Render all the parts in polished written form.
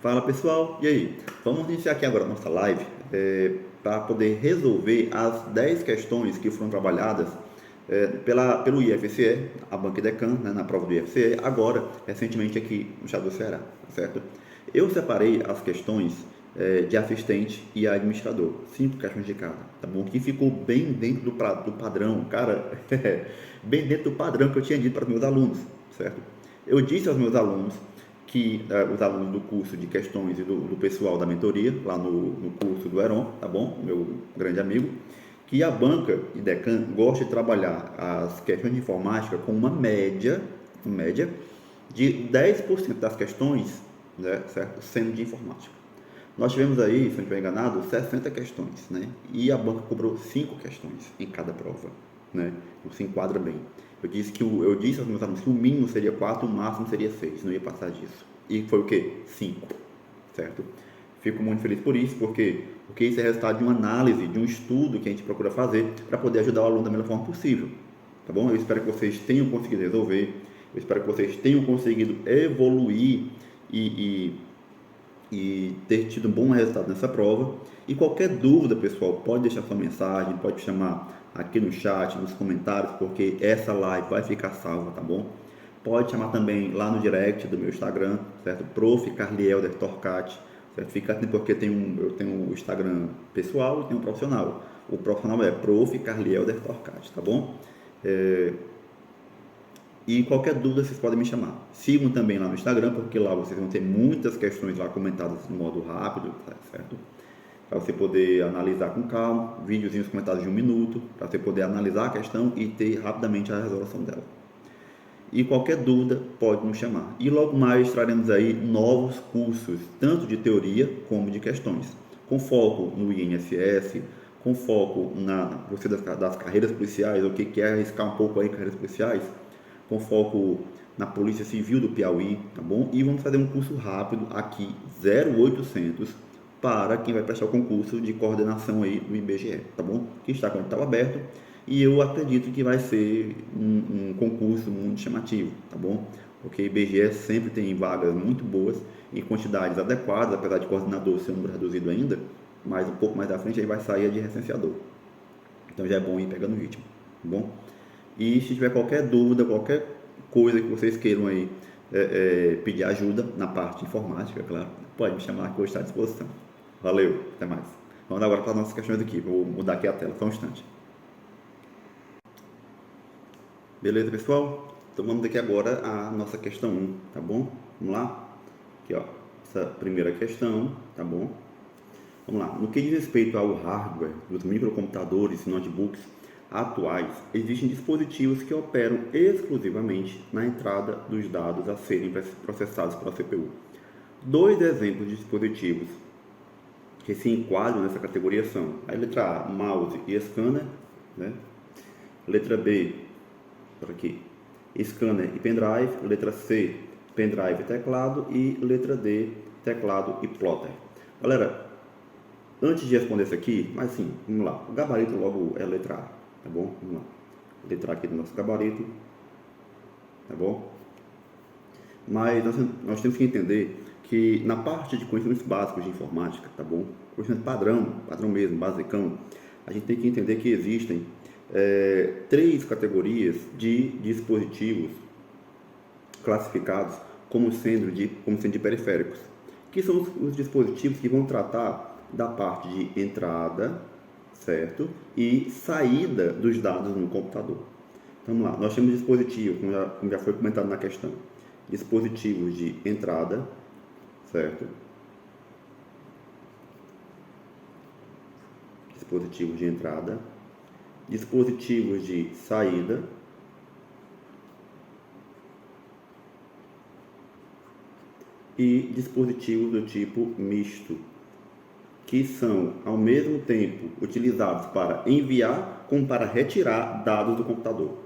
Fala pessoal, e aí? Vamos iniciar aqui agora a nossa live para poder resolver as 10 questões que foram trabalhadas pelo IFCE, a Banca Idecam, né, na prova do IFCE, agora, recentemente aqui no estado do Ceará, certo? Eu separei as questões de assistente e administrador, 5 questões de cada, tá bom? Que ficou bem dentro do padrão, cara, bem dentro do padrão que eu tinha dito para os meus alunos, certo? Eu disse aos meus alunos que os alunos do curso de questões e do pessoal da mentoria, lá no curso do Heron, tá bom? Meu grande amigo, que a banca Idecam gosta de trabalhar as questões de informática com uma média de 10% das questões, né, certo? Sendo de informática. Nós tivemos aí, se não estiver enganado, 60 questões, né? E a banca cobrou 5 questões em cada prova, né? Então se enquadra bem. Eu disse aos meus alunos que o mínimo seria 4, o máximo seria 6, não ia passar disso. E foi o quê? 5, certo? Fico muito feliz por isso, porque isso é resultado de uma análise, de um estudo que a gente procura fazer para poder ajudar o aluno da melhor forma possível, tá bom? Eu espero que vocês tenham conseguido resolver, eu espero que vocês tenham conseguido evoluir e ter tido um bom resultado nessa prova. E qualquer dúvida, pessoal, pode deixar sua mensagem, pode chamar aqui no chat, nos comentários, porque essa live vai ficar salva, tá bom? Pode chamar também lá no direct do meu Instagram, certo? Prof. Carlielder Torcati, certo? Fica atento porque eu tenho o Instagram pessoal e tenho o profissional. O profissional é Prof. Carlielder Torcati, tá bom? E qualquer dúvida vocês podem me chamar. Sigam também lá no Instagram, porque lá vocês vão ter muitas questões lá comentadas no modo rápido, certo? Para você poder analisar com calma, videozinhos comentados de 1 minuto, para você poder analisar a questão e ter rapidamente a resolução dela. E qualquer dúvida pode nos chamar. E logo mais traremos aí novos cursos, tanto de teoria como de questões, com foco no INSS, com foco na você das carreiras policiais, o que é arriscar um pouco aí carreiras policiais, com foco na Polícia Civil do Piauí, tá bom? E vamos fazer um curso rápido aqui, 0800, para quem vai prestar o concurso de coordenação aí do IBGE, tá bom? Que está com o edital aberto e eu acredito que vai ser um concurso muito chamativo, tá bom? Porque o IBGE sempre tem vagas muito boas em quantidades adequadas, apesar de coordenador ser um número reduzido ainda, mas um pouco mais da frente aí vai sair a de recenseador. Então já é bom ir pegando o ritmo, tá bom? E se tiver qualquer dúvida, qualquer coisa que vocês queiram aí pedir ajuda na parte informática, claro, pode me chamar que eu estou à disposição. Valeu, até mais. Vamos agora para as nossas questões aqui. Vou mudar aqui a tela, só um instante. Beleza, pessoal? Então vamos aqui agora a nossa questão 1, tá bom? Vamos lá? Aqui, ó, essa primeira questão, tá bom? Vamos lá. No que diz respeito ao hardware dos microcomputadores e notebooks atuais, existem dispositivos que operam exclusivamente na entrada dos dados a serem processados pela CPU. 2 exemplos de dispositivos que se enquadram nessa categoria são a letra A, mouse e scanner, né? Letra B, por aqui, scanner e pendrive. Letra C, pendrive e teclado. E letra D, teclado e plotter. Galera, antes de responder isso aqui, mas sim, vamos lá. O gabarito logo é a letra A, tá bom? Vamos lá. Letra A aqui do nosso gabarito, tá bom? Mas nós temos que entender que na parte de conhecimentos básicos de informática, tá bom? Conhecimento padrão mesmo, basicão, a gente tem que entender que existem 3 categorias de dispositivos classificados como sendo de periféricos, que são os dispositivos que vão tratar da parte de entrada, certo? E saída dos dados no computador. Então, vamos lá, nós temos dispositivos, como já foi comentado na questão, dispositivos de entrada, certo? Dispositivos de entrada, dispositivos de saída e dispositivos do tipo misto, que são ao mesmo tempo utilizados para enviar como para retirar dados do computador.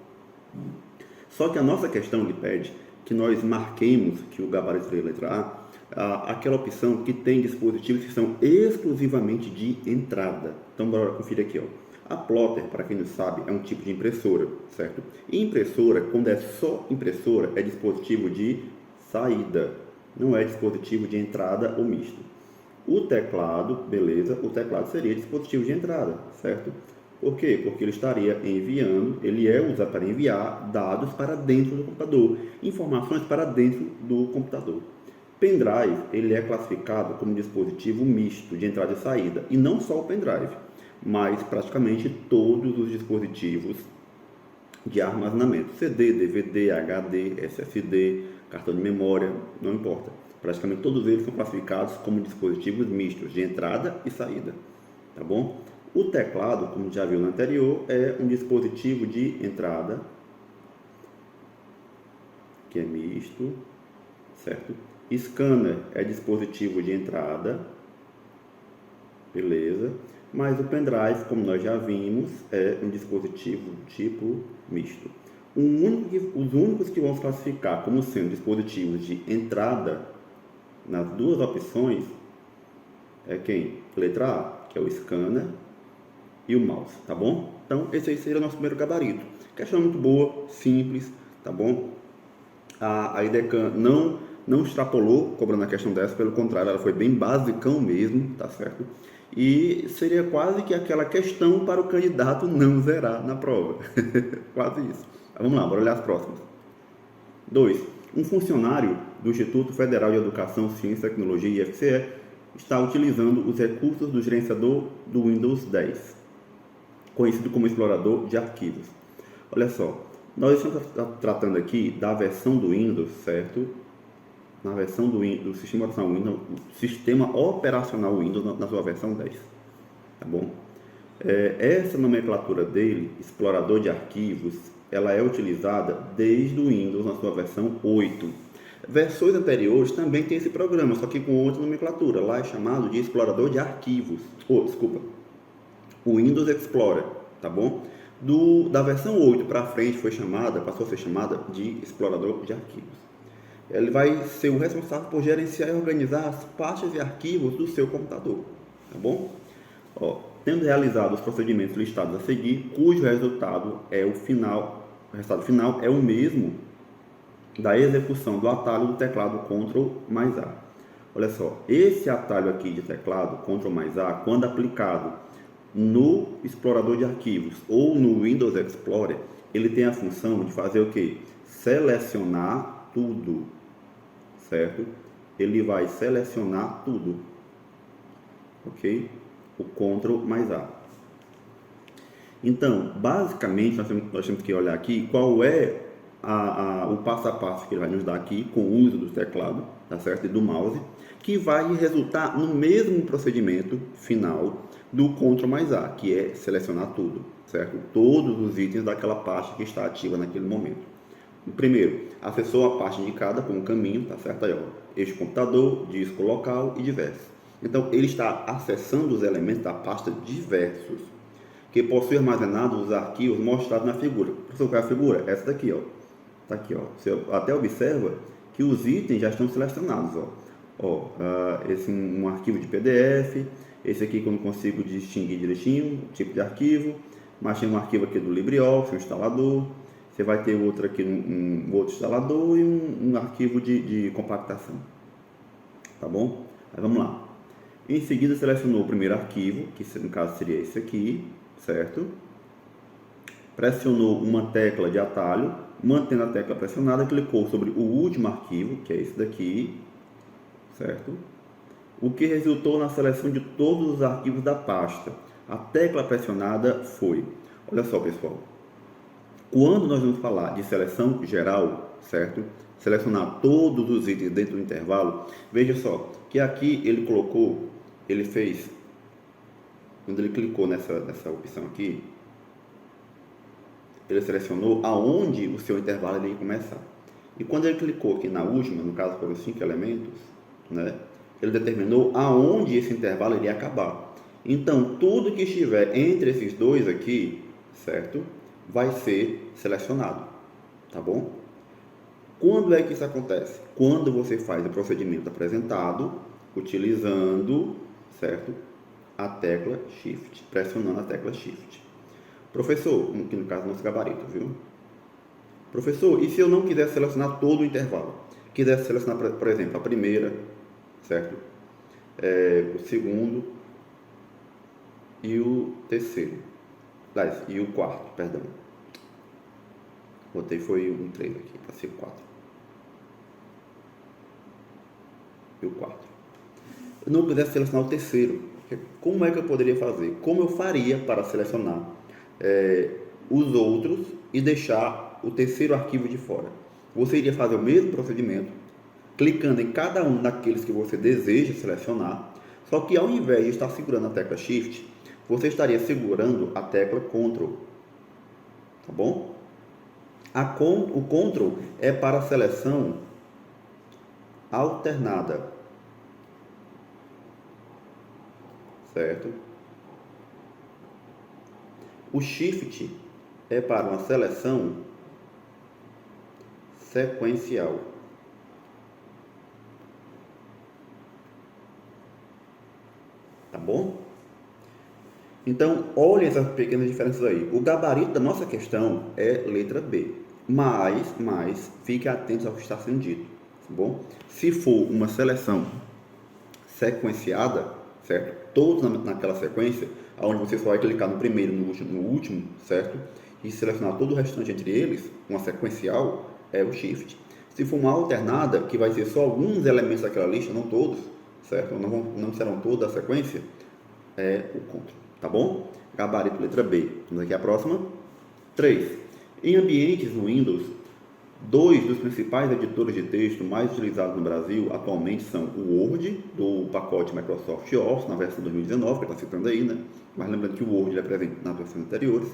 Só que a nossa questão lhe pede que nós marquemos que o gabarito da letra A, aquela opção que tem dispositivos que são exclusivamente de entrada. Então, bora conferir aqui, ó. A plotter, para quem não sabe, é um tipo de impressora, certo? E impressora, quando é só impressora, é dispositivo de saída, não é dispositivo de entrada ou misto. O teclado, beleza, o teclado seria dispositivo de entrada, certo? Por quê? Porque ele estaria enviando, ele é usado para enviar dados para dentro do computador, informações para dentro do computador. Pendrive, ele é classificado como dispositivo misto de entrada e saída, e não só o pendrive, mas praticamente todos os dispositivos de armazenamento, CD, DVD, HD, SSD, cartão de memória, não importa. Praticamente todos eles são classificados como dispositivos mistos de entrada e saída, tá bom? O teclado, como já viu no anterior, é um dispositivo de entrada, que é misto, certo? Scanner é dispositivo de entrada, beleza? Mas o pendrive, como nós já vimos, é um dispositivo tipo misto. Os únicos que vão se classificar como sendo dispositivos de entrada nas duas opções é quem? Letra A, que é o scanner, e o mouse, tá bom? Então, esse aí seria o nosso primeiro gabarito. Questão muito boa, simples, tá bom? A IDECAN não extrapolou cobrando a questão dessa, pelo contrário, ela foi bem basicão mesmo, tá certo? E seria quase que aquela questão para o candidato não zerar na prova. Quase isso. Mas vamos lá, bora olhar as próximas. 2. Um funcionário do Instituto Federal de Educação, Ciência e Tecnologia, IFCE, está utilizando os recursos do gerenciador do Windows 10, conhecido como explorador de arquivos. Olha só, nós estamos tratando aqui da versão do Windows, certo? Na versão do sistema operacional Windows na sua versão 10, tá bom? Essa nomenclatura dele, explorador de arquivos, ela é utilizada desde o Windows na sua versão 8. Versões anteriores também tem esse programa, só que com outra nomenclatura. Lá é chamado de explorador de arquivos. O Windows Explorer, tá bom? Da versão 8 para frente passou a ser chamada de explorador de arquivos. Ele vai ser o responsável por gerenciar e organizar as pastas e arquivos do seu computador, tá bom? Tendo realizado os procedimentos listados a seguir, cujo resultado final é o mesmo da execução do atalho do teclado Ctrl mais A. Olha só, esse atalho aqui de teclado Ctrl mais A, quando aplicado no explorador de arquivos ou no Windows Explorer, ele tem a função de fazer o que? Selecionar tudo, certo? Ele vai selecionar tudo, ok? O Ctrl mais A. Então, basicamente, nós temos que olhar aqui qual é o passo a passo que ele vai nos dar aqui com o uso do teclado, tá certo? E do mouse, que vai resultar no mesmo procedimento final do Ctrl mais A, que é selecionar tudo, certo? Todos os itens daquela pasta que está ativa naquele momento. Primeiro, acessou a pasta indicada com o caminho, tá certo? Aí, ó, este computador, disco local e diversos. Então, ele está acessando os elementos da pasta diversos, que possui armazenados os arquivos mostrados na figura. Professor, qual é a figura? Essa daqui, ó. Tá aqui, ó. Você até observa que os itens já estão selecionados, ó. Esse é um arquivo de PDF, esse aqui que eu não consigo distinguir direitinho, o tipo de arquivo, mas tem um arquivo aqui do LibreOffice, um instalador. Você vai ter outro aqui, um outro instalador e um arquivo de compactação, tá bom? Mas vamos lá. Em seguida, selecionou o primeiro arquivo, que no caso seria esse aqui, certo? Pressionou uma tecla de atalho, mantendo a tecla pressionada, clicou sobre o último arquivo, que é esse daqui, certo? O que resultou na seleção de todos os arquivos da pasta. A tecla pressionada foi, olha só, pessoal, quando nós vamos falar de seleção geral, certo? Selecionar todos os itens dentro do intervalo, veja só, que aqui ele fez, quando ele clicou nessa opção aqui, ele selecionou aonde o seu intervalo ia começar. E quando ele clicou aqui na última, no caso foram 5 elementos, né? Ele determinou aonde esse intervalo iria acabar. Então, tudo que estiver entre esses dois aqui, certo? Vai ser selecionado, tá bom? Quando é que isso acontece? Quando você faz o procedimento apresentado, utilizando, certo? a tecla Shift, pressionando a tecla Shift. Professor, que no caso é nosso gabarito, viu? Professor, e se eu não quiser selecionar todo o intervalo? Quiser selecionar, por exemplo, a primeira, certo? O segundo e o terceiro. E o quarto, perdão. Botei foi um 3 aqui, para ser 4. E o quarto. Eu não quiser selecionar o terceiro. Como é que eu poderia fazer? Como eu faria para selecionar os outros e deixar o terceiro arquivo de fora? Você iria fazer o mesmo procedimento, clicando em cada um daqueles que você deseja selecionar, só que ao invés de estar segurando a tecla Shift, você estaria segurando a tecla Ctrl, tá bom? O Ctrl é para a seleção alternada, certo? O Shift é para uma seleção sequencial. Tá bom? Então, olha essas pequenas diferenças aí. O gabarito da nossa questão é letra B. Mas fique atento ao que está sendo dito, tá bom? Se for uma seleção sequenciada, certo? Todos naquela sequência, onde você só vai clicar no primeiro e no último, certo? E selecionar todo o restante entre eles, uma sequencial, é o Shift. Se for uma alternada, que vai ser só alguns elementos daquela lista, não todos, certo? Não serão toda a sequência, é o Ctrl, tá bom? Gabarito letra B. Vamos aqui a próxima. 3. Em ambientes no Windows, dois dos principais editores de texto mais utilizados no Brasil atualmente são o Word, do pacote Microsoft Office, na versão 2019, que está citando aí, né? Mas lembrando que o Word é presente nas versões anteriores.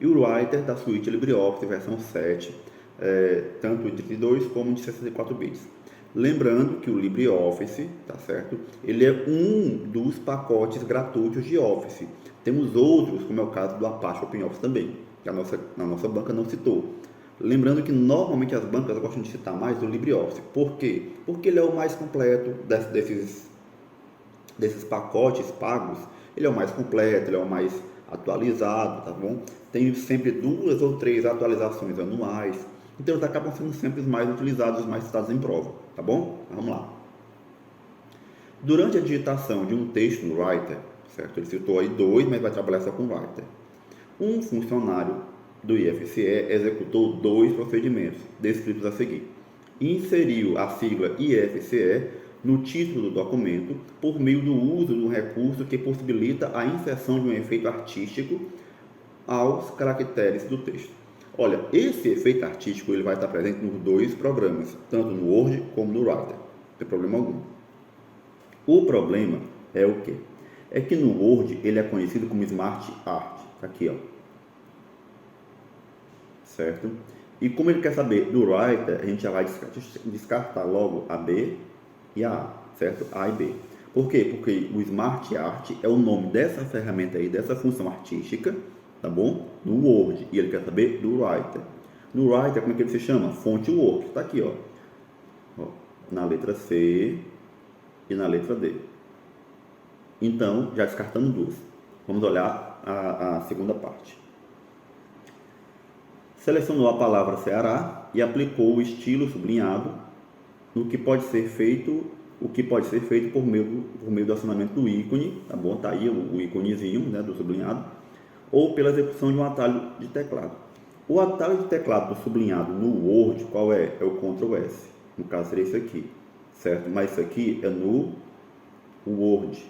E o Writer, da suíte LibreOffice, versão 7, tanto de 32 como de 64 bits. Lembrando que o LibreOffice, tá certo? Ele é um dos pacotes gratuitos de Office. Temos outros, como é o caso do Apache OpenOffice também, que a nossa banca não citou. Lembrando que normalmente as bancas gostam de citar mais o LibreOffice. Por quê? Porque ele é o mais completo desses pacotes pagos. Ele é o mais completo, ele é o mais atualizado, tá bom? Tem sempre 2 ou 3 atualizações anuais. Então eles acabam sendo sempre os mais utilizados, os mais citados em prova, tá bom? Vamos lá. Durante a digitação de um texto no Writer, certo? Ele citou aí 2, mas vai trabalhar só com Writer. Um funcionário do IFCE executou 2 procedimentos descritos a seguir. Inseriu a sigla IFCE no título do documento por meio do uso de um recurso que possibilita a inserção de um efeito artístico aos caracteres do texto. Olha, esse efeito artístico ele vai estar presente nos 2 programas, tanto no Word como no Writer, não tem problema algum. O problema é o quê? É que no Word ele é conhecido como Smart Art, aqui ó, certo? E como ele quer saber do Writer, a gente já vai descartar logo a B e a A, certo? A e B. Por quê? Porque o Smart Art é o nome dessa ferramenta aí, dessa função artística, tá bom? No Word. E ele quer saber do Writer. No Writer, como é que ele se chama? Fonte Work. Tá aqui, ó. Na letra C e na letra D. Então, já descartando 2. Vamos olhar a segunda parte. Selecionou a palavra Ceará e aplicou o estilo sublinhado no que pode ser feito, por meio do acionamento do ícone, tá bom? Tá aí o íconezinho, né, do sublinhado, ou pela execução de um atalho de teclado. O atalho de teclado do sublinhado no Word, qual é? É o Ctrl S. No caso seria isso aqui, certo? Mas isso aqui é no Word,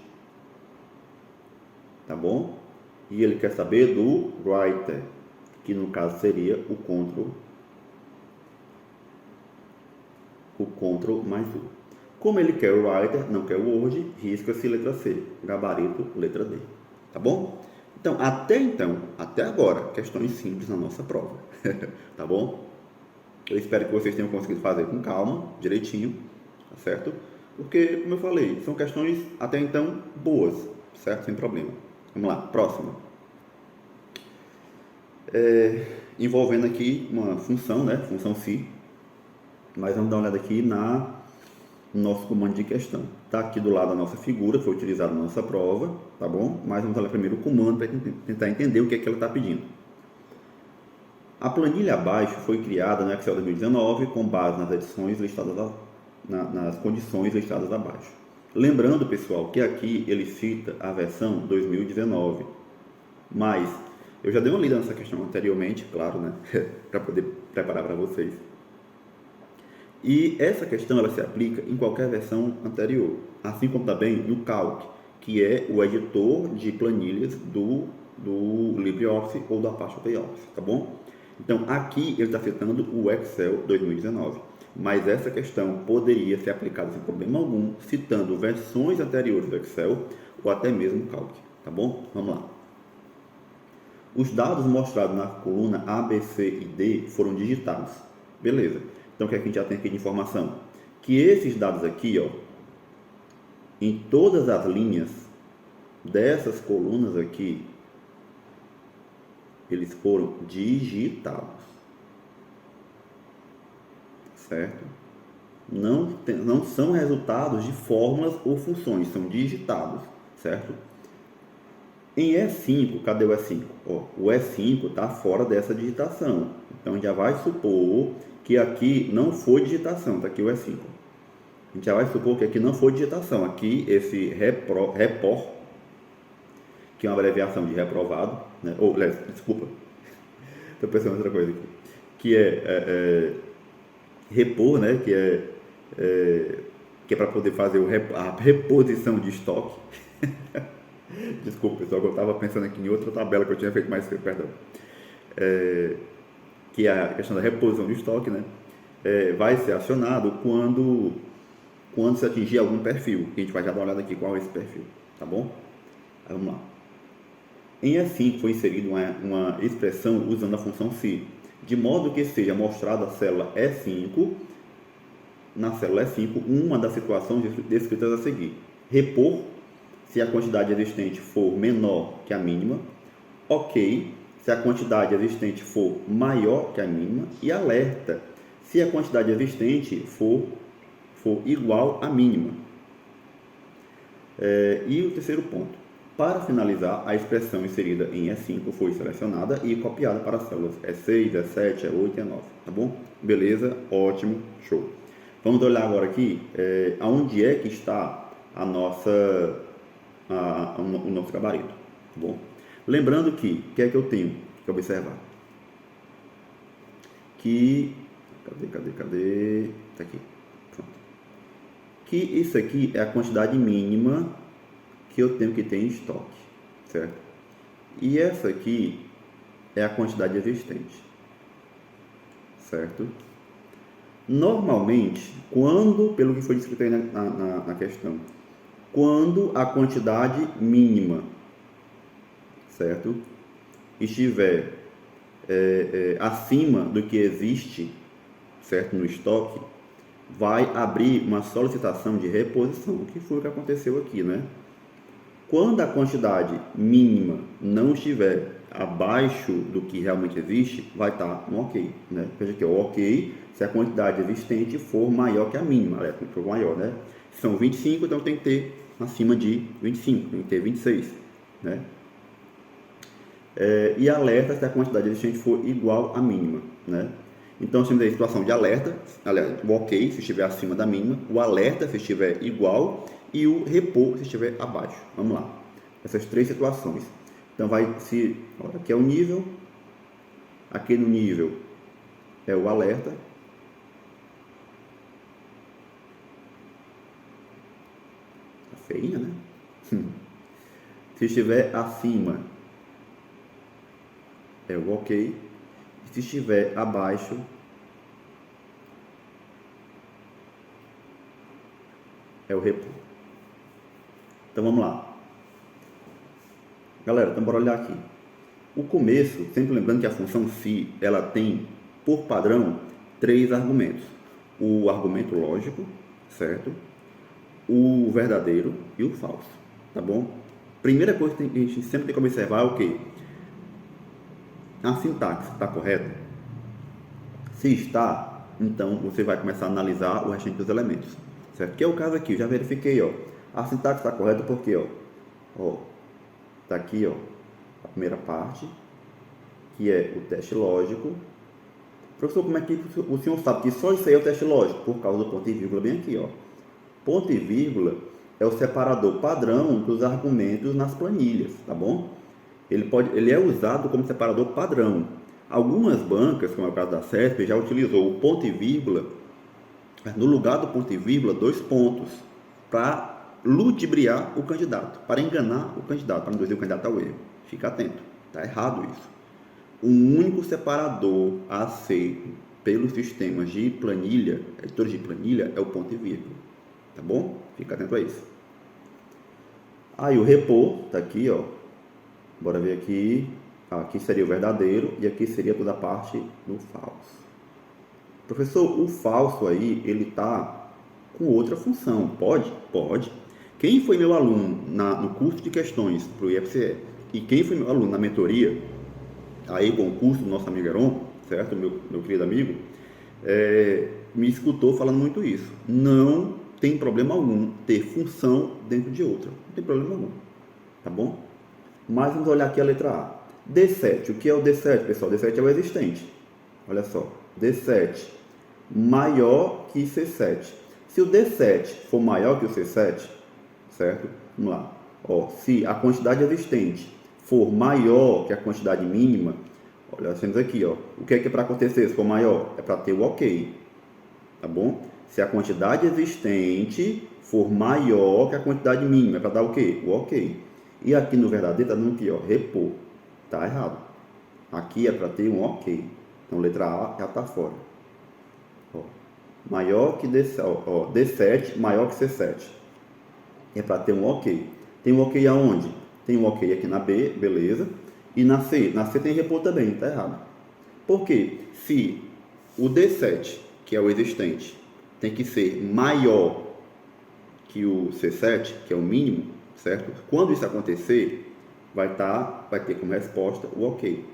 tá bom? E ele quer saber do Writer, que no caso seria o Ctrl mais U. Como ele quer o Writer, não quer o Word, risca-se letra C, gabarito letra D, tá bom? Então, até agora, questões simples na nossa prova, tá bom? Eu espero que vocês tenham conseguido fazer com calma, direitinho, tá certo? Porque, como eu falei, são questões até então boas, certo? Sem problema. Vamos lá, próxima. Envolvendo aqui uma função, né? Função phi. Mas vamos dar uma olhada aqui na nosso comando de questão. Está aqui do lado a nossa figura, foi utilizada na nossa prova, tá bom? Mas vamos olhar primeiro o comando para tentar entender o que é que ela está pedindo. A planilha abaixo foi criada no Excel 2019 com base nas edições listadas nas condições listadas abaixo. Lembrando, pessoal, que aqui ele cita a versão 2019, mas eu já dei uma lida nessa questão anteriormente, claro, né? Para poder preparar para vocês. E essa questão ela se aplica em qualquer versão anterior, assim como também no Calc, que é o editor de planilhas do LibreOffice ou da Apache OpenOffice, tá bom? Então aqui ele está citando o Excel 2019, mas essa questão poderia ser aplicada sem problema algum, citando versões anteriores do Excel ou até mesmo o Calc, tá bom? Vamos lá. Os dados mostrados na coluna A, B, C e D foram digitados. Beleza. Então, o que é que a gente já tem aqui de informação? Que esses dados aqui, ó, em todas as linhas dessas colunas aqui, eles foram digitados. Certo? Não são resultados de fórmulas ou funções, são digitados. Certo? Em E5, cadê o E5? Ó, o E5 está fora dessa digitação. Então, já vai supor que aqui não foi digitação, está aqui o E5. A gente já vai supor que aqui não foi digitação. Aqui, esse repor, que é uma abreviação de reprovado, né? Desculpa, estou pensando em outra coisa aqui, que é repor, né? Que é para poder fazer a reposição de estoque. Desculpa, pessoal, eu estava pensando aqui em outra tabela que eu tinha feito mais cedo, perdão. Que é a questão da reposição de estoque, né? Vai ser acionado quando se atingir algum perfil, que a gente vai já dar uma olhada aqui qual é esse perfil, tá bom? Vamos lá. Em E5 foi inserida uma expressão usando a função se, de modo que seja mostrada a célula E5, na célula E5, uma das situações descritas a seguir. Repor, se a quantidade existente for menor que a mínima. Ok, se a quantidade existente for maior que a mínima. E alerta, se a quantidade existente for igual à mínima. E o terceiro ponto. Para finalizar, a expressão inserida em E5 foi selecionada e copiada para as células E6, E7, E8 e E9. Tá bom? Beleza? Ótimo. Show. Vamos olhar agora aqui aonde é que está o nosso gabarito. Tá bom? Lembrando que, o que é que eu tenho que observar? Que... Cadê? Tá aqui. Pronto. Que isso aqui é a quantidade mínima que eu tenho que ter em estoque, certo? E essa aqui é a quantidade existente, certo? Normalmente, pelo que foi descrito aí na questão, quando a quantidade mínima, certo, estiver acima do que existe, certo, no estoque, vai abrir uma solicitação de reposição, que foi o que aconteceu aqui, né? Quando a quantidade mínima não estiver abaixo do que realmente existe, vai estar no ok, né? Veja aqui, o ok, se a quantidade existente for maior que a mínima, for maior, né? Se são 25, então tem que ter acima de 25, tem que ter 26, né? E alerta se a quantidade existente for igual à mínima, né? Então, temos a situação de alerta, o ok se estiver acima da mínima, o alerta se estiver igual e o repor se estiver abaixo. Vamos lá. Essas três situações. Então, aqui é o nível, aqui no nível é o alerta, tá feinha, né? Se estiver acima é o ok, e se estiver abaixo é o repor. Então vamos lá, galera, então bora olhar aqui. O começo, sempre lembrando que a função se, ela tem por padrão 3 argumentos: o argumento lógico, certo, o verdadeiro e o falso, tá bom? Primeira coisa que a gente sempre tem que observar é o que? A sintaxe está correta? Se está, então você vai começar a analisar o restante dos elementos, certo? Que é o caso aqui, eu já verifiquei, ó. A sintaxe está correta porque, ó, tá aqui, ó, a primeira parte, que é o teste lógico. Professor, como é que o senhor sabe que só isso aí é o teste lógico? Por causa do ponto e vírgula bem aqui, ó. Ponto e vírgula é o separador padrão dos argumentos nas planilhas, tá bom? Ele é usado como separador padrão. Algumas bancas, como é o caso da CESP, já utilizou o ponto e vírgula, no lugar do ponto e vírgula, 2 pontos, para ludibriar o candidato, para enganar o candidato, para induzir o candidato ao erro. Fica atento, está errado isso. O único separador aceito pelos sistemas de planilha, editores de planilha, é o ponto e vírgula, tá bom? Fica atento a isso. Aí o repor, tá aqui, ó. Bora ver aqui. Aqui seria o verdadeiro e aqui seria toda a parte do falso. Professor, o falso aí, ele tá com outra função. Pode? Pode. Quem foi meu aluno no curso de questões para o IFCE e quem foi meu aluno na mentoria, aí com o curso do nosso amigo Heron, certo? Meu querido amigo, me escutou falando muito isso. Não tem problema algum ter função dentro de outra. Não tem problema algum. Tá bom? Mas vamos olhar aqui a letra A. D7. O que é o D7, pessoal? D7 é o existente. Olha só. D7 maior que C7. Se o D7 for maior que o C7, certo? Vamos lá. Ó, se a quantidade existente for maior que a quantidade mínima, olha, nós temos aqui, ó. O que é para acontecer se for maior? É para ter o ok. Tá bom? Se a quantidade existente for maior que a quantidade mínima, é para dar o quê? O ok. E aqui no verdadeiro está dando aqui, ó, repor. Está errado. Aqui é para ter um ok. Então, letra A já está fora. Ó, maior que D7, ó, D7 maior que C7. É para ter um ok. Tem um ok aonde? Tem um ok aqui na B, beleza. E na C? Na C tem repor também, está errado. Por quê? Se o D7, que é o existente, tem que ser maior que o C7, que é o mínimo, certo? Quando isso acontecer, vai ter como resposta o ok,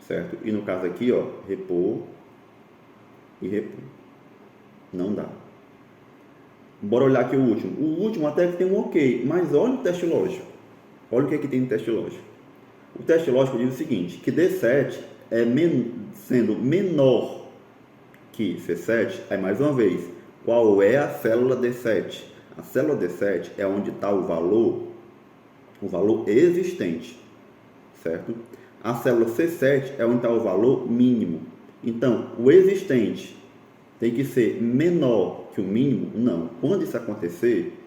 certo? E no caso aqui, ó, repor e repor. Não dá. Bora olhar aqui o último. O último até que tem um ok, mas olha o teste lógico. Olha o que é que tem no teste lógico. O teste lógico diz o seguinte, que D7 sendo menor que C7, aí mais uma vez, qual é a célula D7? A célula D7 é onde está o valor existente, certo? A célula C7 é onde está o valor mínimo. Então, o existente tem que ser menor que o mínimo? Não. Quando isso acontecer,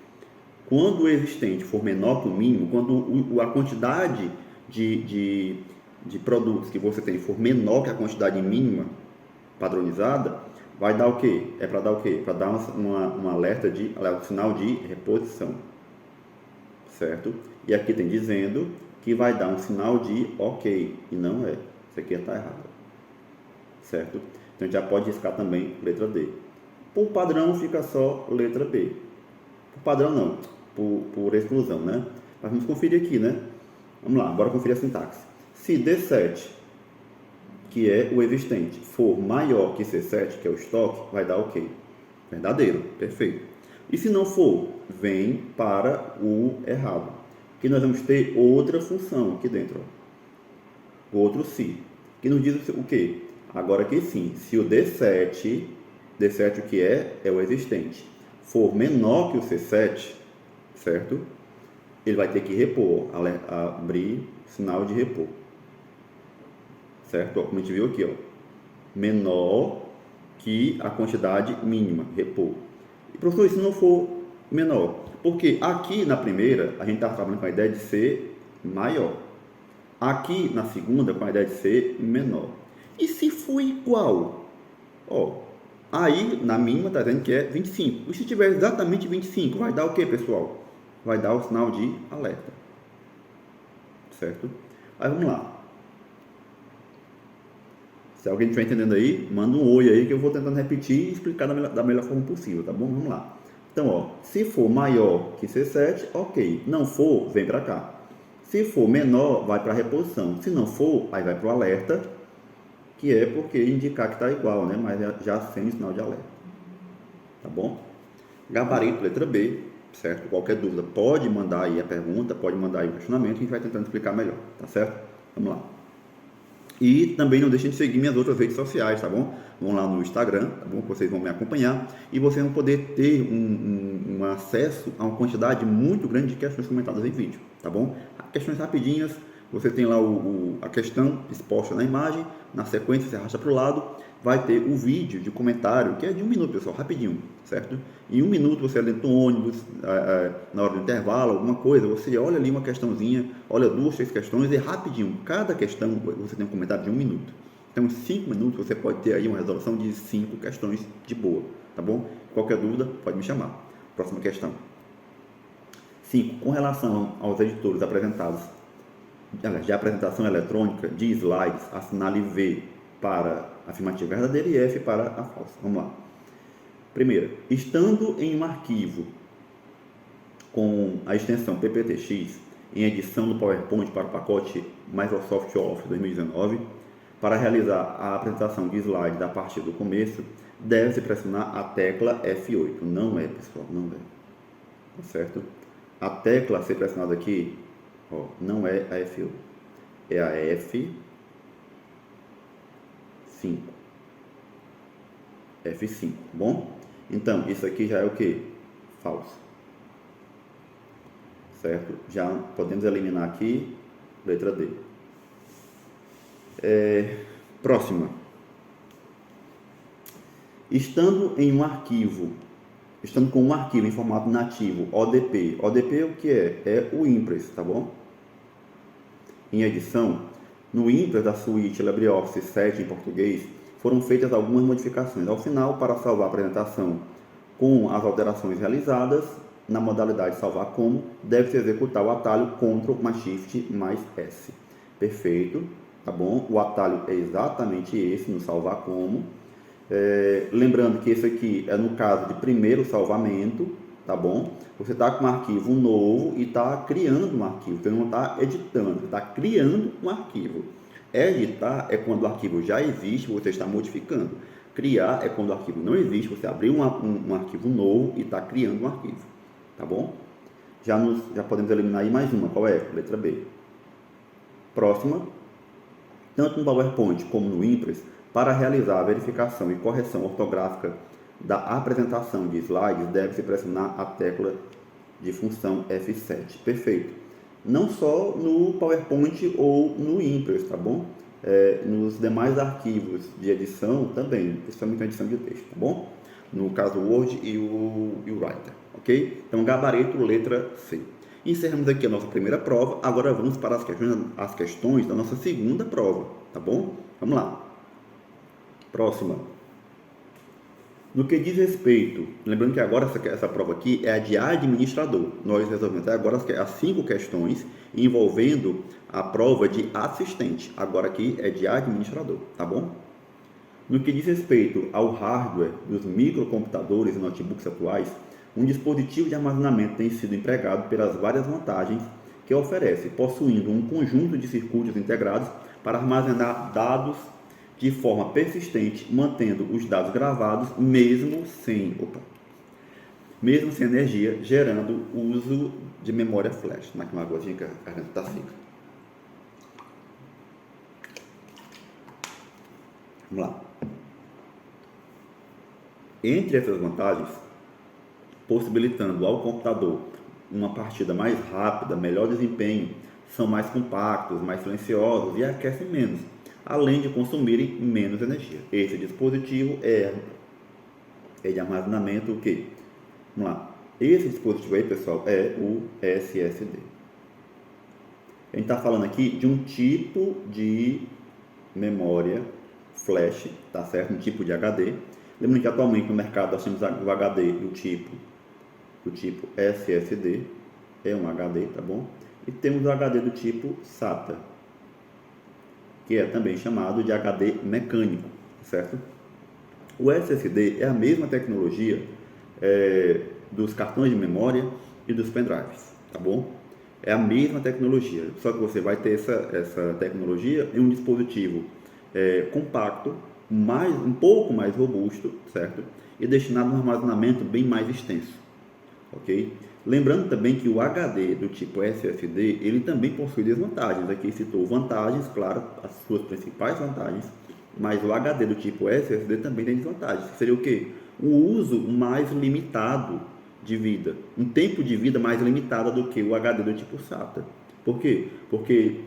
quando o existente for menor que o mínimo, quando a quantidade de produtos que você tem for menor que a quantidade mínima padronizada, vai dar o quê? É para dar o quê? Para dar um alerta um sinal de reposição, certo? E aqui tem dizendo que vai dar um sinal de ok, e não é. Isso aqui está errado, certo? Então a gente já pode riscar também letra D. Por padrão fica só letra B. Por padrão não, por exclusão, né? Mas vamos conferir aqui, né? Vamos lá, bora conferir a sintaxe. Se D7, que é o existente, for maior que C7, que é o estoque, vai dar ok. Verdadeiro, perfeito. E se não for, vem para o errado. Que nós vamos ter outra função aqui dentro. Ó. Outro se. Que nos diz o quê? Agora aqui sim, se o D7 o que é o existente, for menor que o C7, certo? Ele vai ter que repor, abrir sinal de repor. Certo? Ó, como a gente viu aqui, ó, menor que a quantidade mínima, repor. E professor, se não for menor, porque aqui na primeira a gente está trabalhando com a ideia de ser maior, aqui na segunda com a ideia de ser menor. E se for igual? Ó, aí na mínima está dizendo que é 25. E se tiver exatamente 25, vai dar o que, pessoal? Vai dar o sinal de alerta. Certo? Aí vamos lá. Se alguém estiver entendendo aí, manda um oi aí que eu vou tentando repetir e explicar da melhor forma possível, tá bom? Vamos lá. Então, ó, se for maior que C7, ok. Não for, vem para cá. Se for menor, vai para a reposição. Se não for, aí vai para o alerta, que é porque indicar que está igual, né? Mas já sem sinal de alerta. Tá bom? Gabarito, letra B, certo? Qualquer dúvida pode mandar aí a pergunta, pode mandar aí o questionamento, a gente vai tentando explicar melhor, tá certo? Vamos lá. E também não deixem de seguir minhas outras redes sociais, tá bom? Vão lá no Instagram, tá bom? Vocês vão me acompanhar e vocês vão poder ter um acesso a uma quantidade muito grande de questões comentadas em vídeo, tá bom? Questões rapidinhas, você tem lá a questão exposta na imagem, na sequência você arrasta para o lado, vai ter o vídeo de comentário, que é de 1 minuto, pessoal, rapidinho, certo? Em 1 minuto você dentro do ônibus, na hora do intervalo, alguma coisa, você olha ali uma questãozinha, olha 2, 3 questões e rapidinho, cada questão você tem um comentário de 1 minuto. Então, em 5 minutos você pode ter aí uma resolução de 5 questões de boa, tá bom? Qualquer dúvida, pode me chamar. Próxima questão. 5. Com relação aos editores apresentados de apresentação eletrônica de slides, assinale V para a afirmativa verdadeira e F para a falsa. Vamos lá. Primeiro, estando em um arquivo com a extensão PPTX em edição do PowerPoint para o pacote Microsoft Office 2019, para realizar a apresentação de slide a partir do começo, deve-se pressionar a tecla F8. Não é, pessoal, não é. Tá certo? A tecla a ser pressionada aqui, ó, não é a F8, é a F5. F5, bom? Então, isso aqui já é o que? Falso. Certo? Já podemos eliminar aqui, letra D. Próxima. Estando com um arquivo em formato nativo, ODP. ODP o que é? É o Impress, tá bom? Em edição, no Impress da suíte LibreOffice 7 em português, foram feitas algumas modificações. Ao final, para salvar a apresentação com as alterações realizadas, na modalidade salvar como, deve-se executar o atalho Ctrl mais Shift mais S. Perfeito, tá bom? O atalho é exatamente esse no salvar como. Lembrando que esse aqui é no caso de primeiro salvamento, tá bom? Você está com um arquivo novo e está criando um arquivo, você não está editando, você está criando um arquivo. Editar é quando o arquivo já existe, você está modificando. Criar é quando o arquivo não existe, você abriu um arquivo novo e está criando um arquivo, tá bom? Já podemos eliminar aí mais uma, qual é? Letra B. Próxima. Tanto no PowerPoint como no Impress, para realizar a verificação e correção ortográfica da apresentação de slides, deve-se pressionar a tecla de função F7. Perfeito. Não só no PowerPoint ou no Impress, tá bom? Nos demais arquivos de edição também, principalmente na edição de texto, tá bom? No caso Word e o Writer, ok? Então, gabarito, letra C. Encerramos aqui a nossa primeira prova, agora vamos para as questões da nossa segunda prova, tá bom? Vamos lá. Próxima. No que diz respeito, lembrando que agora essa prova aqui é a de administrador. Nós resolvemos até agora as 5 questões envolvendo a prova de assistente. Agora aqui é de administrador, tá bom? No que diz respeito ao hardware dos microcomputadores e notebooks atuais, um dispositivo de armazenamento tem sido empregado pelas várias vantagens que oferece, possuindo um conjunto de circuitos integrados para armazenar dados de forma persistente, mantendo os dados gravados mesmo sem energia, gerando o uso de memória flash. Mas uma aguazinha que a garganta está seca. Vamos lá. Entre essas vantagens, possibilitando ao computador uma partida mais rápida, melhor desempenho, são mais compactos, mais silenciosos e aquecem menos, além de consumirem menos energia. Esse dispositivo é de armazenamento o quê? Vamos lá. Esse dispositivo aí, pessoal, é o SSD. A gente está falando aqui de um tipo de memória flash, tá certo? Um tipo de HD. Lembrando que atualmente no mercado nós temos o HD do tipo SSD, é um HD, tá bom? E temos o HD do tipo SATA, que é também chamado de HD mecânico, certo? O SSD é a mesma tecnologia dos cartões de memória e dos pendrives, tá bom? É a mesma tecnologia, só que você vai ter essa tecnologia em um dispositivo compacto, um pouco mais robusto, certo? E destinado a um armazenamento bem mais extenso, ok? Lembrando também que o HD do tipo SSD, ele também possui desvantagens. Aqui citou vantagens, claro, as suas principais vantagens, mas o HD do tipo SSD também tem desvantagens. Seria o quê? O uso mais limitado de vida, um tempo de vida mais limitado do que o HD do tipo SATA. Por quê? Porque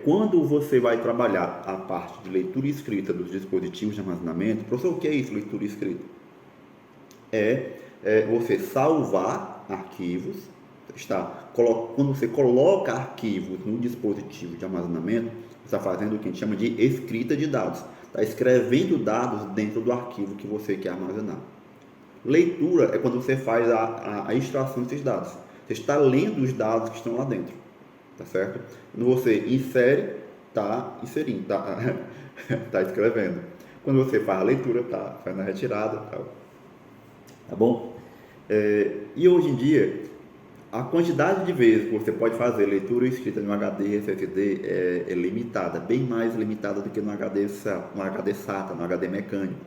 quando você vai trabalhar a parte de leitura e escrita dos dispositivos de armazenamento, professor, o que é isso, leitura e escrita? Você salvar arquivos, quando você coloca arquivos no dispositivo de armazenamento, você está fazendo o que a gente chama de escrita de dados, está escrevendo dados dentro do arquivo que você quer armazenar. Leitura é quando você faz a extração desses dados, você está lendo os dados que estão lá dentro, tá certo? Quando você insere, está inserindo, está escrevendo. Quando você faz a leitura, está fazendo a retirada, tá bom? E hoje em dia, a quantidade de vezes que você pode fazer leitura e escrita no HD SSD é limitada, bem mais limitada do que no HD SATA, no HD mecânico.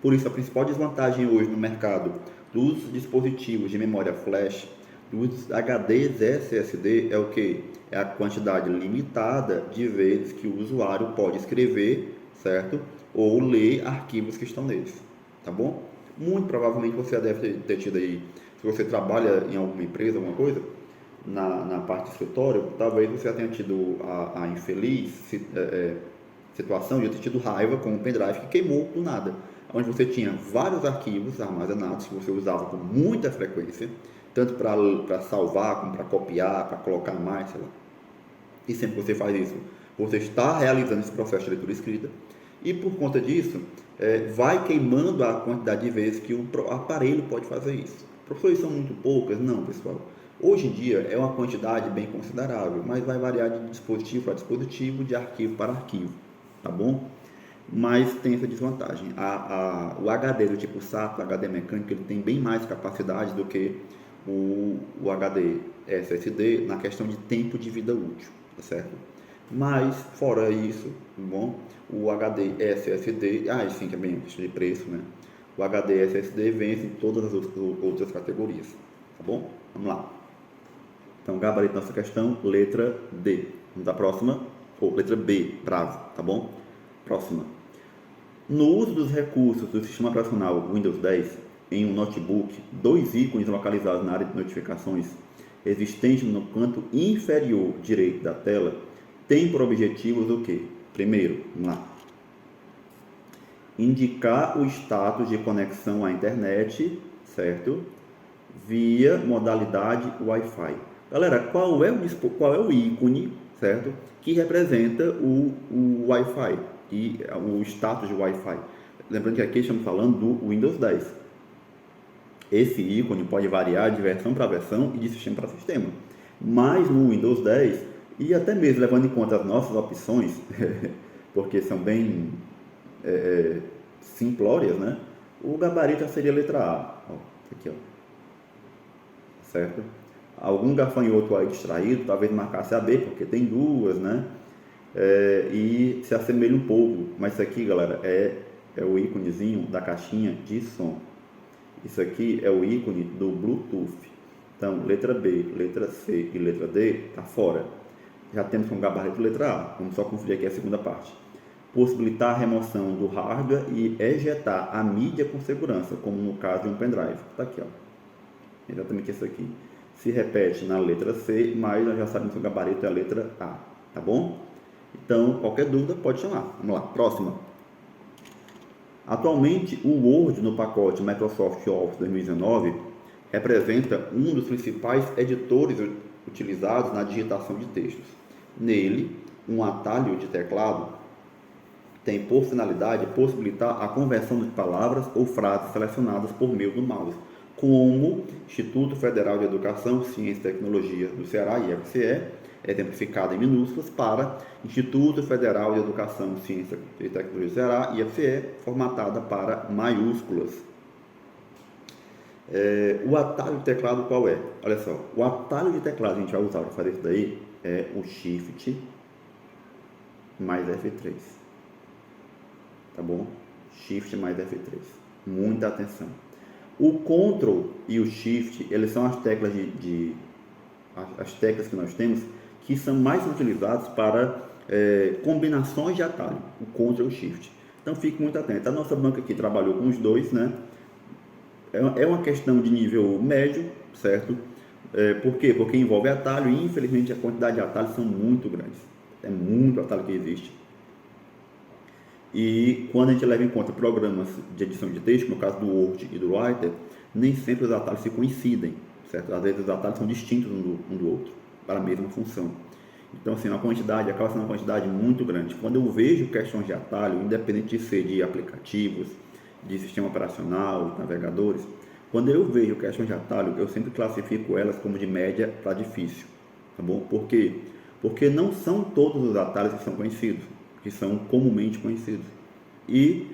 Por isso, a principal desvantagem hoje no mercado dos dispositivos de memória flash, dos HDs SSD, é o que? É a quantidade limitada de vezes que o usuário pode escrever, certo? Ou ler arquivos que estão neles, tá bom? Muito provavelmente você já deve ter tido aí, se você trabalha em alguma empresa, alguma coisa, na parte de escritório, talvez você já tenha tido a infeliz situação de ter tido raiva com um pendrive que queimou do nada, onde você tinha vários arquivos armazenados que você usava com muita frequência, tanto para salvar, como para copiar, para colocar mais, sei lá. E sempre que você faz isso, você está realizando esse processo de leitura e escrita, e por conta disso, vai queimando a quantidade de vezes que o aparelho pode fazer isso. Professores, são muito poucas? Não, pessoal. Hoje em dia é uma quantidade bem considerável, mas vai variar de dispositivo para dispositivo, de arquivo para arquivo, tá bom? Mas tem essa desvantagem. O HD do tipo SATA, o HD mecânico, ele tem bem mais capacidade do que o HD SSD na questão de tempo de vida útil, tá certo? Mas, fora isso, bom, o HD SSD, sim, que é bem questão de preço, né? O HD SSD vence em todas as outras categorias, tá bom? Vamos lá. Então, gabarito nossa questão, letra D. Vamos da próxima, letra B, prazo, tá bom? Próxima. No uso dos recursos do sistema operacional Windows 10 em um notebook, dois ícones localizados na área de notificações, existentes no canto inferior direito da tela, têm por objetivos o quê? Primeiro, vamos lá. Indicar o status de conexão à internet, certo? Via modalidade Wi-Fi. Galera, qual é o ícone, certo? Que representa o Wi-Fi, o status de Wi-Fi. Lembrando que aqui estamos falando do Windows 10. Esse ícone pode variar de versão para versão e de sistema para sistema. Mas no Windows 10, e até mesmo levando em conta as nossas opções, porque são bem simplórias, né? O gabarito seria a letra A. Aqui, certo? Algum gafanhoto aí distraído, talvez marcasse a B, porque tem duas, né? E se assemelha um pouco, mas isso aqui, galera, é o íconezinho da caixinha de som. Isso aqui é o ícone do Bluetooth. Então, letra B, letra C e letra D está fora. Já temos como gabarito letra A. Vamos só conferir aqui a segunda parte. Possibilitar a remoção do hardware e ejetar a mídia com segurança, como no caso de um pendrive. Está aqui, ó. Exatamente isso aqui. Se repete na letra C, mas nós já sabemos que o gabarito é a letra A. Tá bom? Então, qualquer dúvida pode chamar. Vamos lá, próxima. Atualmente, o Word no pacote Microsoft Office 2019 representa um dos principais editores utilizados na digitação de textos. Nele, um atalho de teclado tem por finalidade possibilitar a conversão de palavras ou frases selecionadas por meio do mouse, como Instituto Federal de Educação, Ciência e Tecnologia do Ceará, IFCE, exemplificado em minúsculas, para Instituto Federal de Educação, Ciência e Tecnologia do Ceará, IFCE, formatada para maiúsculas. O atalho de teclado qual é? Olha só, o atalho de teclado que a gente vai usar para fazer isso daí é o Shift mais F3. tá bom? Shift mais F3. Muita atenção. O Ctrl e o Shift, eles são as teclas as teclas que nós temos que são mais utilizadas para combinações de atalho, o Ctrl e o Shift. Então fique muito atento. A nossa banca aqui trabalhou com os dois, né? É uma questão de nível médio, certo? Por quê? Porque envolve atalho e infelizmente a quantidade de atalhos são muito grandes. É muito atalho que existe. E quando a gente leva em conta programas de edição de texto, no caso do Word e do Writer, nem sempre os atalhos se coincidem, certo? Às vezes os atalhos são distintos um do outro, para a mesma função. Então, assim, acaba sendo uma quantidade muito grande. Quando eu vejo questões de atalho, independente de ser de aplicativos, de sistema operacional, de navegadores, quando eu vejo questões de atalho, eu sempre classifico elas como de média para difícil, tá bom? Por quê? Porque não são todos os atalhos que são conhecidos, que são comumente conhecidos. E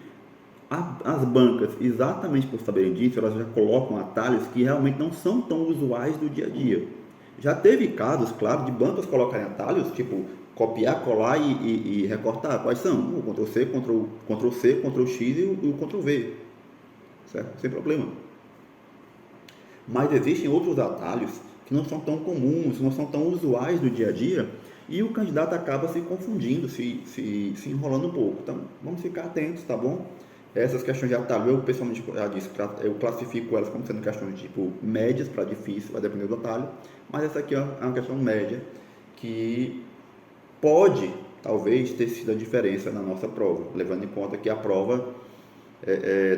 as bancas, exatamente por saberem disso, elas já colocam atalhos que realmente não são tão usuais do dia a dia. Já teve casos, claro, de bancas colocarem atalhos, tipo copiar, colar e recortar. Quais são? O Ctrl+C, Ctrl+C, Ctrl+X e o Ctrl+V, certo? Sem problema. Mas existem outros atalhos que não são tão comuns, não são tão usuais do dia a dia, e o candidato acaba se confundindo, se enrolando um pouco. Então, vamos ficar atentos, tá bom? Essas questões de atalho, eu pessoalmente já disse, eu classifico elas como sendo questões de tipo médias para difícil, vai depender do atalho, mas essa aqui é uma questão média que pode, talvez, ter sido a diferença na nossa prova, levando em conta que a prova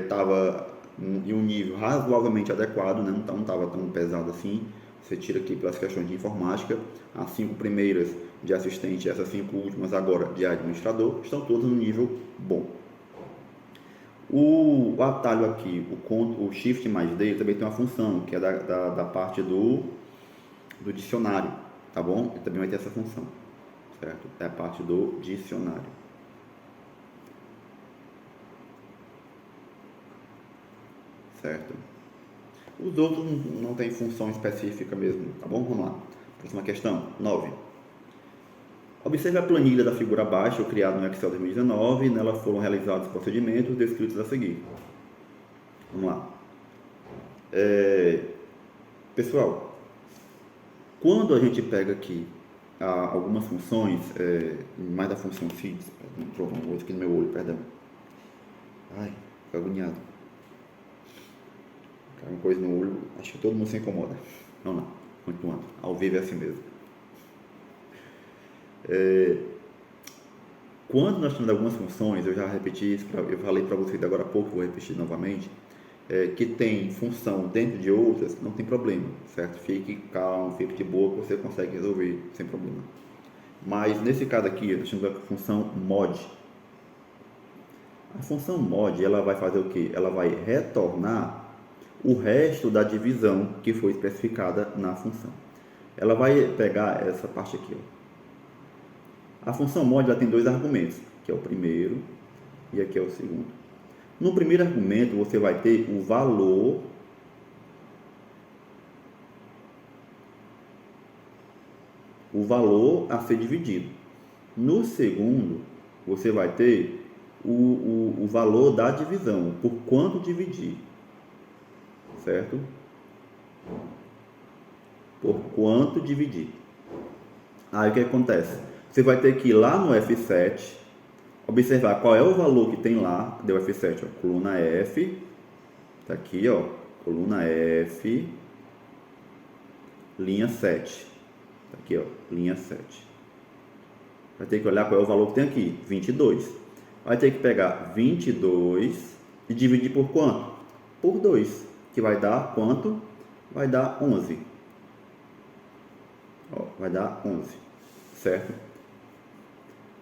estava em um nível razoavelmente adequado, né? Não estava tão pesado assim. Você tira aqui pelas questões de informática, as 5 primeiras de assistente, essas 5 últimas agora de administrador, estão todas no nível bom. O atalho aqui, o Shift mais D, também tem uma função, que é da parte do dicionário, tá bom? Ele também vai ter essa função, certo? É a parte do dicionário. Certo? Os outros não têm função específica mesmo, tá bom? Vamos lá. Próxima questão, 9. Observe a planilha da figura abaixo, criada no Excel 2019, nela foram realizados procedimentos descritos a seguir. Vamos lá. Pessoal, quando a gente pega aqui algumas funções, mais da função FIDS, entrou um outro aqui no meu olho, perdão. Ai, fico agoniado. Uma coisa no olho, acho que todo mundo se incomoda. Vamos lá, continuando. Ao vivo é assim mesmo. Quando nós temos algumas funções, eu já repeti isso, eu falei para vocês agora há pouco, vou repetir novamente, que tem função dentro de outras, não tem problema, certo? Fique calmo, fique de boa, que você consegue resolver sem problema. Mas nesse caso aqui, nós temos a função mod. A função mod, ela vai fazer o quê? Ela vai retornar o resto da divisão que foi especificada na função. Ela vai pegar essa parte aqui, ó. A função mod ela tem 2 argumentos, que é o primeiro e aqui é o segundo. No primeiro argumento você vai ter o valor a ser dividido. No segundo você vai ter o valor da divisão, por quanto dividir. Certo? Por quanto dividir. Aí o que acontece? Você vai ter que ir lá no F7, observar qual é o valor que tem lá, deu F7, ó, coluna F, tá aqui, ó, coluna F, linha 7, tá aqui, ó, linha 7. Vai ter que olhar qual é o valor que tem aqui, 22. Vai ter que pegar 22 e dividir por quanto? Por 2. Que vai dar quanto? Vai dar 11. Ó, vai dar 11, certo?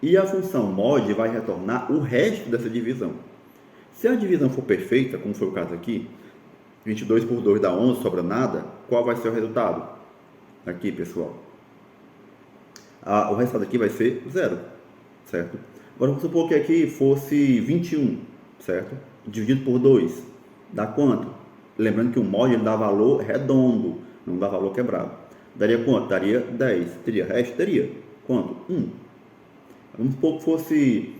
E a função mod vai retornar o resto dessa divisão. Se a divisão for perfeita, como foi o caso aqui, 22 por 2 dá 11, sobra nada, qual vai ser o resultado? Aqui, pessoal. O resultado aqui vai ser 0, certo? Agora, vamos supor que aqui fosse 21, certo? Dividido por 2, dá quanto? Lembrando que o mod ele dá valor redondo, não dá valor quebrado. Daria quanto? Daria 10. Teria resto? Teria. Quanto? 1. Vamos supor que fosse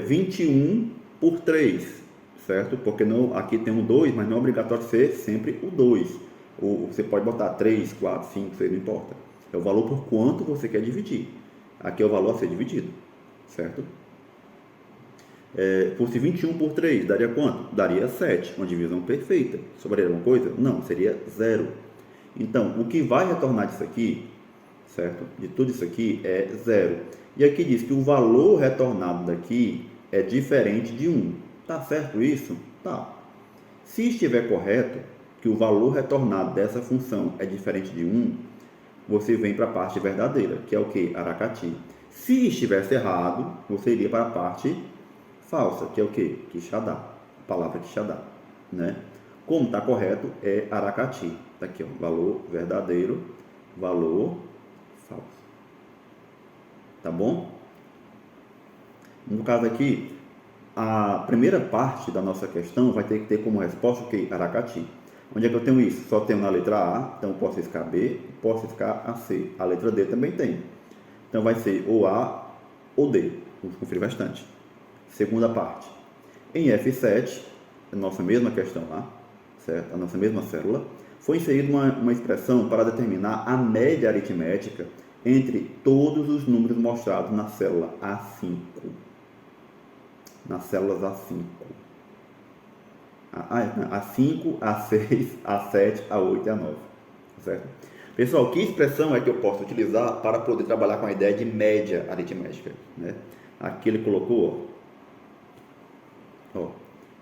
21 por 3, certo? Porque não, aqui tem um 2, mas não é obrigatório ser sempre o 2. Você pode botar 3, 4, 5, 6, não importa. É o valor por quanto você quer dividir. Aqui é o valor a ser dividido, certo? Fosse 21 por 3, daria quanto? Daria 7, uma divisão perfeita. Sobraria alguma coisa? Não, seria 0. Então, o que vai retornar disso aqui, certo? De tudo isso aqui é 0. E aqui diz que o valor retornado daqui é diferente de 1. Tá certo isso? Tá. Se estiver correto, que o valor retornado dessa função é diferente de 1, você vem para a parte verdadeira, que é o que? Aracati. Se estivesse errado, você iria para a parte falsa, que é o que? Quixadá. A palavra Quixadá, né? Como está correto, é Aracati. Está aqui, ó, valor verdadeiro, valor falso. Tá bom? No caso aqui, a primeira parte da nossa questão vai ter que ter como resposta o que? Aracati. Onde é que eu tenho isso? Só tenho na letra A, então posso riscar B, posso riscar a C. A letra D também tem. Então vai ser ou A ou D. Vamos conferir bastante. Segunda parte. Em F7, a nossa mesma questão lá, certo? A nossa mesma célula, foi inserida uma expressão para determinar a média aritmética entre todos os números mostrados na célula A5. Nas células A5. A5, A6, A7, A8 e A9. Certo? Pessoal, que expressão é que eu posso utilizar para poder trabalhar com a ideia de média aritmética? Né? Aqui ele colocou, ó,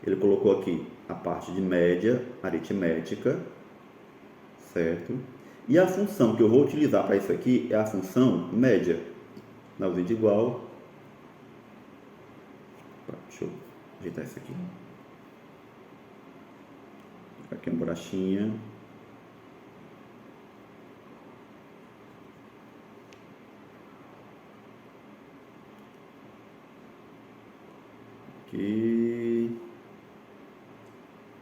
ele colocou aqui a parte de média aritmética, certo? E a função que eu vou utilizar para isso aqui é a função média. Na ausência de igual. Deixa eu ajeitar isso aqui. Aqui uma borrachinha. Aqui.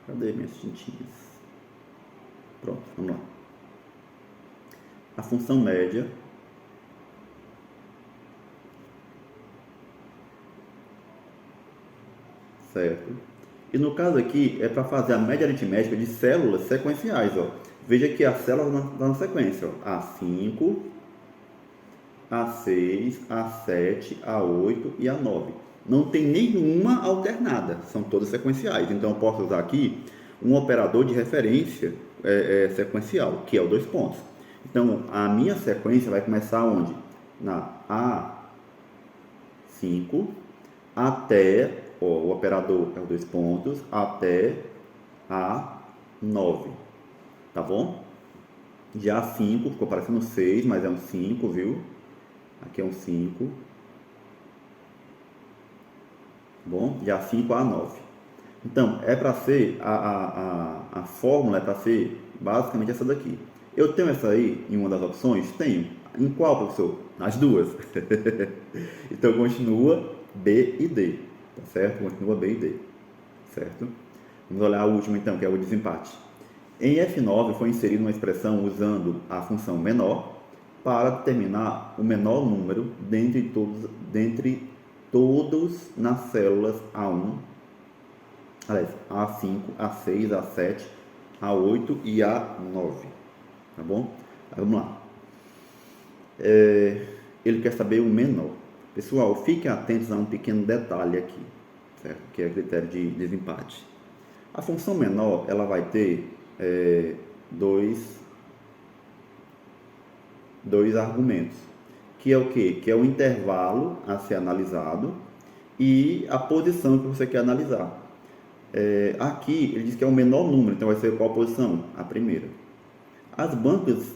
Cadê minhas tintinhas? Pronto, vamos lá. A função média certo? E no caso aqui é para fazer a média aritmética de células sequenciais, ó. Veja que as células estão na sequência, ó. A5, A6, A7, A8 e A9. Não tem nenhuma alternada, são todas sequenciais. Então eu posso usar aqui um operador de referência sequencial, que é o 2 pontos. Então a minha sequência vai começar onde? Na A5 até, ó, o operador é o 2 pontos, até A9, tá bom? De A5, ficou parecendo 6, mas é um 5, viu? Aqui é um 5. Bom, de A5 a A9. Então, é para ser, a fórmula é para ser basicamente essa daqui. Eu tenho essa aí em uma das opções? Tenho. Em qual, professor? Nas duas. Então, continua B e D, tá certo? Continua B e D, certo? Vamos olhar a última então, que é o desempate. Em F9 foi inserida uma expressão usando a função menor para determinar o menor número dentre todos nas células A1, aliás, A5, A6, A7, A8 e A9, tá bom? Vamos lá. Ele quer saber o menor. Pessoal, fiquem atentos a um pequeno detalhe aqui, certo? Que é critério de desempate. A função menor, ela vai ter dois argumentos, que é o quê? Que é o intervalo a ser analisado e a posição que você quer analisar. Aqui ele diz que é o menor número, então vai ser qual posição? A primeira. As bancas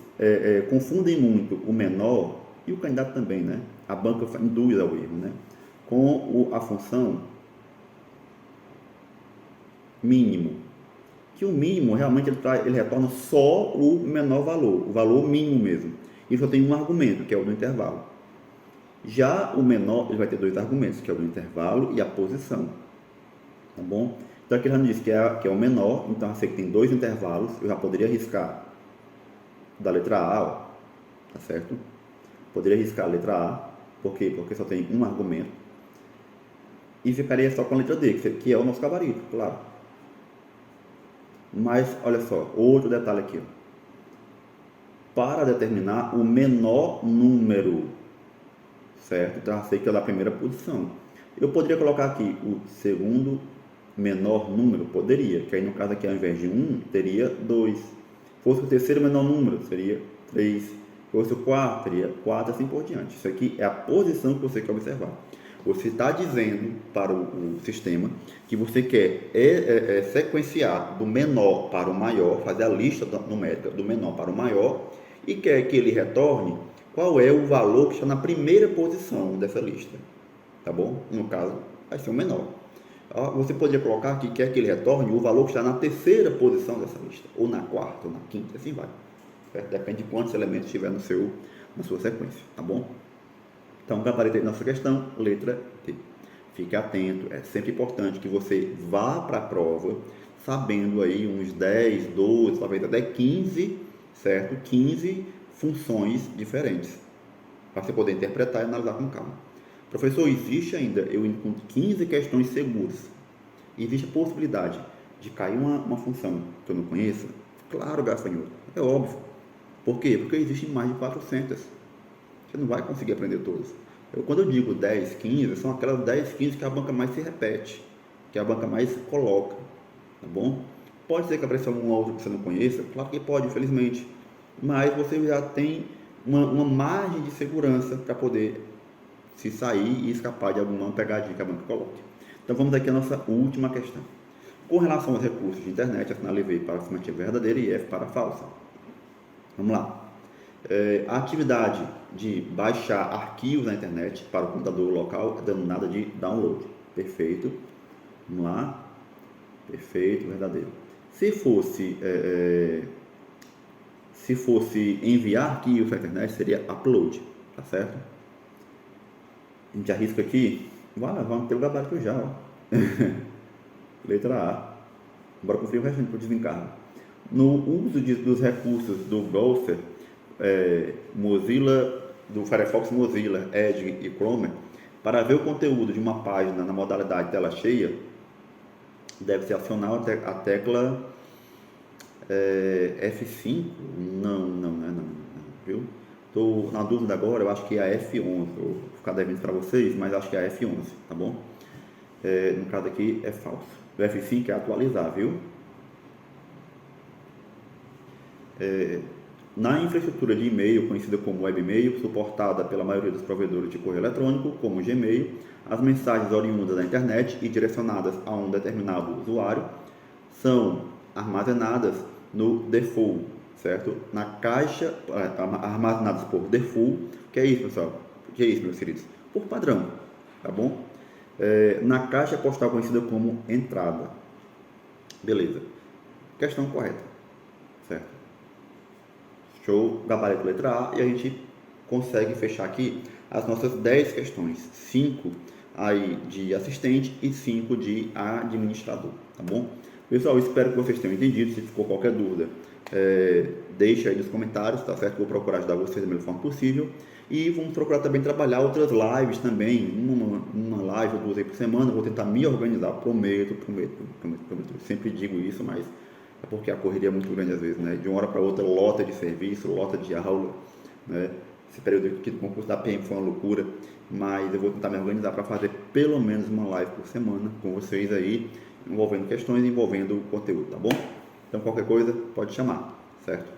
confundem muito o menor e o candidato também, né? A banca induz ao erro, né? Com a função mínimo, que o mínimo realmente ele retorna só o menor valor, o valor mínimo mesmo. E só tem um argumento, que é o do intervalo. Já o menor, ele vai ter dois argumentos, que é o do intervalo e a posição. Tá bom? Então aqui já diz que é o menor, então eu sei que tem dois intervalos, eu já poderia riscar da letra A, ó, tá certo? Poderia riscar a letra A, por quê? Porque só tem um argumento. e ficaria só com a letra D, que é o nosso gabarito, claro. Mas, olha só, outro detalhe aqui, ó. Para determinar o menor número, certo? Então, eu sei que é da primeira posição. Eu poderia colocar aqui o segundo menor número? Poderia, que aí no caso aqui, ao invés de 1, teria 2. Fosse o terceiro menor número, seria 3. Fosse o quarto, seria 4, assim por diante. Isso aqui é a posição que você quer observar. Você está dizendo para o sistema que você quer sequenciar do menor para o maior, fazer a lista numérica do menor para o maior, e quer que ele retorne qual é o valor que está na primeira posição dessa lista, tá bom? No caso, vai ser o menor. Você poderia colocar aqui que quer que ele retorne o valor que está na terceira posição dessa lista, ou na quarta, ou na quinta, assim vai. Certo? Depende de quantos elementos tiver na sua sequência, tá bom? Então, gabaritei nossa questão, letra T. Fique atento, é sempre importante que você vá para a prova sabendo aí uns 10, 12, talvez até 15, certo? 15 funções diferentes, para você poder interpretar e analisar com calma. Professor, existe ainda, eu encontro 15 questões seguras. Existe a possibilidade de cair uma função que eu não conheça? Claro, gafanhoto, é óbvio. Por quê? Porque existem mais de 400. Você não vai conseguir aprender todas. Quando eu digo 10, 15, são aquelas 10, 15 que a banca mais se repete, que a banca mais coloca, tá bom? Pode ser que apareça alguma outra que você não conheça, claro que pode, infelizmente, mas você já tem uma margem de segurança para poder se sair e escapar de alguma pegadinha que a banca coloque. Então vamos aqui à nossa última questão. Com relação aos recursos de internet, assinale V para a afirmativa verdadeira e F para a falsa. Vamos lá. A atividade de baixar arquivos na internet para o computador local é denominada de download. Perfeito. Vamos lá. Perfeito, verdadeiro. Se fosse enviar arquivos para a internet, seria upload. Tá certo? A gente arrisca aqui. Vamos ter o gabarito já. Ó. Letra A. Bora conferir o restante para o desencargo. No uso dos recursos do browser, Mozilla, do Firefox, Mozilla, Edge e Chrome, para ver o conteúdo de uma página na modalidade tela cheia, deve-se acionar a tecla F5. Não, viu? Estou na dúvida agora, eu acho que é a F11, vou ficar devendo para vocês, mas acho que é a F11, tá bom? No caso aqui é falso. O F5 é atualizar, viu? Na infraestrutura de e-mail, conhecida como webmail, suportada pela maioria dos provedores de correio eletrônico, como o Gmail, as mensagens oriundas da internet e direcionadas a um determinado usuário são armazenadas no default, certo? Na caixa, armazenadas por default, que é isso, pessoal? Que é isso, meus queridos? Por padrão, tá bom? Na caixa postal conhecida como entrada. Beleza. Questão correta, certo? Show, gabarito letra A, e a gente consegue fechar aqui as nossas 10 questões, 5 aí de assistente e 5 de administrador, tá bom? Pessoal, espero que vocês tenham entendido. Se ficou qualquer dúvida, deixa aí nos comentários, tá certo? Vou procurar ajudar vocês da melhor forma possível, e vamos procurar também trabalhar outras lives também, uma live ou duas aí por semana. Vou tentar me organizar, prometo, eu sempre digo isso, mas é porque a correria é muito grande às vezes, né? De uma hora para outra, lota de serviço, lota de aula, né? Esse período aqui do concurso da PM foi uma loucura, mas eu vou tentar me organizar para fazer pelo menos uma live por semana com vocês aí, envolvendo questões, envolvendo conteúdo, tá bom? Então qualquer coisa pode chamar, certo?